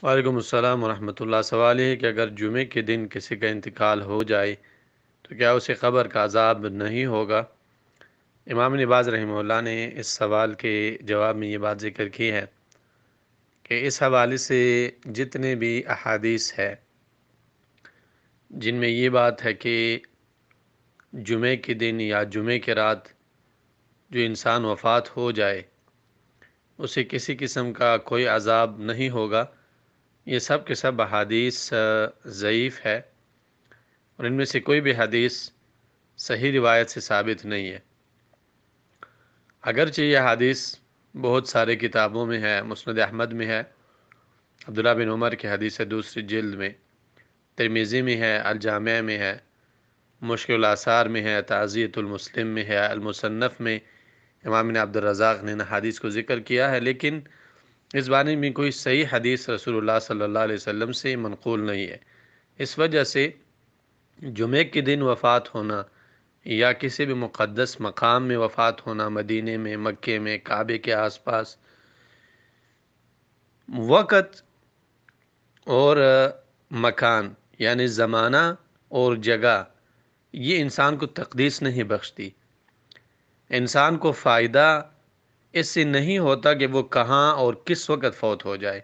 وعلیکم السلام ورحمۃ اللہ۔ سوال یہ ہے کہ اگر جمعے کے دن کسی کا انتقال ہو جائے تو کیا اسے قبر کا عذاب نہیں ہوگا؟ امام ابن باز رحمہ اللہ نے اس سوال کے جواب میں یہ بات ذکر کی ہے کہ اس حوالے سے جتنے بھی احادیث ہے جن میں یہ بات ہے کہ جمعے کے دن یا جمعے کے رات جو انسان وفات ہو جائے اسے کسی قسم کا کوئی عذاب نہیں ہوگا، یہ سب کے سب احادیث ضعیف ہے، اور ان میں سے کوئی بھی حدیث صحیح روایت سے ثابت نہیں ہے۔ اگرچہ یہ حدیث بہت سارے کتابوں میں ہے، مسند احمد میں ہے، عبداللہ بن عمر کی حدیث ہے دوسری جلد میں، ترمذی میں ہے، الجامع میں ہے، مشکل الآثار میں ہے، تعزیۃ المسلم میں ہے، المصنف میں امام بن عبد الرزاق نے ان حدیث کو ذکر کیا ہے، لیکن اس بارے میں کوئی صحیح حدیث رسول اللہ صلی اللہ علیہ وسلم سے منقول نہیں ہے۔ اس وجہ سے جمعے کے دن وفات ہونا یا کسی بھی مقدس مقام میں وفات ہونا، مدینے میں، مکے میں، کعبے کے آس پاس، وقت اور مکان یعنی زمانہ اور جگہ، یہ انسان کو تقدیس نہیں بخشتی۔ انسان کو فائدہ اس سے نہیں ہوتا کہ وہ کہاں اور کس وقت فوت ہو جائے،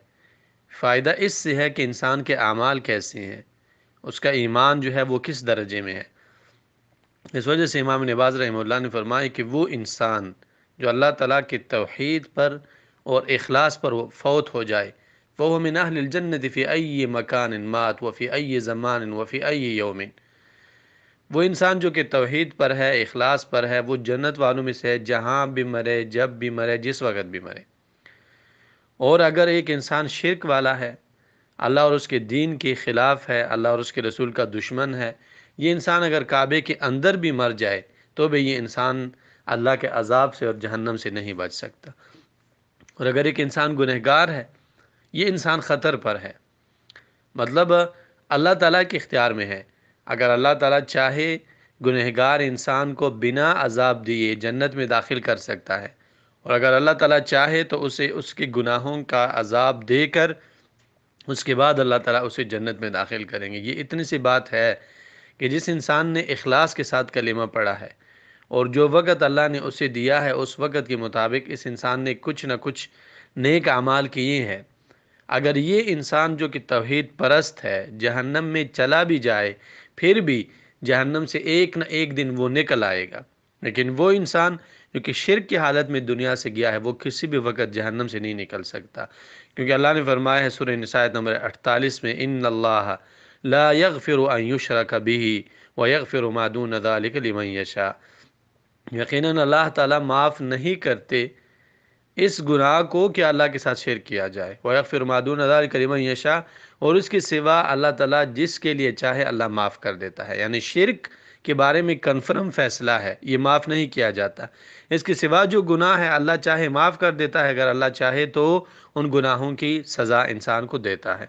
فائدہ اس سے ہے کہ انسان کے اعمال کیسے ہیں، اس کا ایمان جو ہے وہ کس درجے میں ہے۔ اس وجہ سے امام ابن باز رحمہ اللہ نے فرمایا کہ وہ انسان جو اللہ تعالیٰ کی توحید پر اور اخلاص پر فوت ہو جائے، فَهُوَ مِنْ أَهْلِ الْجَنَّةِ فِي أَيِّ مَكَانٍ مَات وَفِي أَيِّ زَمَانٍ وَفِي أَيِّ يَوْمٍ۔ وہ انسان جو کہ توحید پر ہے، اخلاص پر ہے، وہ جنت والوں میں سے ہے، جہاں بھی مرے، جب بھی مرے، جس وقت بھی مرے۔ اور اگر ایک انسان شرک والا ہے، اللہ اور اس کے دین کے خلاف ہے، اللہ اور اس کے رسول کا دشمن ہے، یہ انسان اگر کعبے کے اندر بھی مر جائے تو بھی یہ انسان اللہ کے عذاب سے اور جہنم سے نہیں بچ سکتا۔ اور اگر ایک انسان گنہگار ہے، یہ انسان خطر پر ہے، مطلب اللہ تعالیٰ کے اختیار میں ہے۔ اگر اللہ تعالیٰ چاہے گنہگار انسان کو بنا عذاب دیے جنت میں داخل کر سکتا ہے، اور اگر اللہ تعالیٰ چاہے تو اسے اس کے گناہوں کا عذاب دے کر اس کے بعد اللہ تعالیٰ اسے جنت میں داخل کریں گے۔ یہ اتنی سی بات ہے کہ جس انسان نے اخلاص کے ساتھ کلمہ پڑھا ہے اور جو وقت اللہ نے اسے دیا ہے اس وقت کے مطابق اس انسان نے کچھ نہ کچھ نیک اعمال کیے ہیں، اگر یہ انسان جو کہ توحید پرست ہے جہنم میں چلا بھی جائے پھر بھی جہنم سے ایک نہ ایک دن وہ نکل آئے گا، لیکن وہ انسان جو کہ شرک کی حالت میں دنیا سے گیا ہے وہ کسی بھی وقت جہنم سے نہیں نکل سکتا، کیونکہ اللہ نے فرمایا ہے سورہ نساء آیت نمبر 48 میں، ان اللہ لا یغفر ان یشرک بہ ویغفر ما دون ذلک لمن یشاء۔ یقیناً اللہ تعالیٰ معاف نہیں کرتے اس گناہ کو کہ اللہ کے ساتھ شرک کیا جائے، وَيَغْفِرُ مَا دُونَ ذَلِكَ لِمَن يَشَاءُ، اور اس کے سوا اللہ تعالیٰ جس کے لیے چاہے اللہ معاف کر دیتا ہے۔ یعنی شرک کے بارے میں کنفرم فیصلہ ہے، یہ معاف نہیں کیا جاتا۔ اس کے سوا جو گناہ ہے اللہ چاہے معاف کر دیتا ہے، اگر اللہ چاہے تو ان گناہوں کی سزا انسان کو دیتا ہے۔